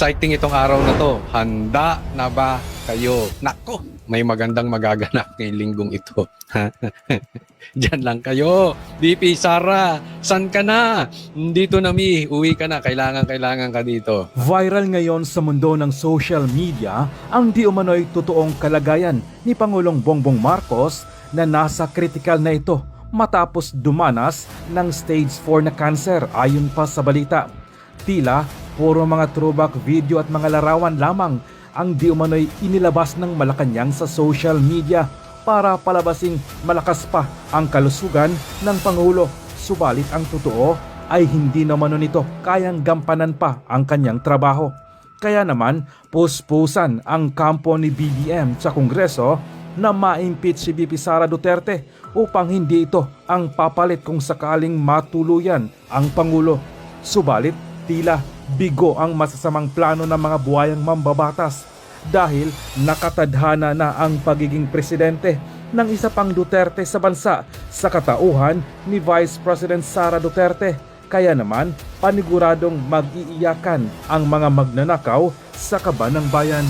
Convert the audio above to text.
exciting itong araw na to. Handa na ba kayo? Nako, may magandang magaganap ngayong linggong ito. Diyan lang kayo. DP Sara, san ka na? Dito na uwi ka na. Kailangan ka dito. Viral ngayon sa mundo ng social media ang di umano'y totoong kalagayan ni Pangulong Bongbong Marcos na nasa critical na ito matapos dumanas ng stage 4 na cancer ayon pa sa balita. Tila puro mga throwback video at mga larawan lamang ang di umano'y inilabas ng Malacanang sa social media para palabasing malakas pa ang kalusugan ng Pangulo. Subalit ang totoo ay hindi naman nito kayang gampanan pa ang kanyang trabaho. Kaya naman puspusan ang kampo ni BBM sa Kongreso na ma-impeach si VP Sara Duterte upang hindi ito ang papalit kung sakaling matuluyan ang Pangulo. Subalit tila bigo ang masasamang plano ng mga buhayang mambabatas dahil nakatadhana na ang pagiging presidente ng isa pang Duterte sa bansa sa katauhan ni Vice President Sara Duterte. Kaya naman paniguradong mag-iiyakan ang mga magnanakaw sa kaban ng bayan.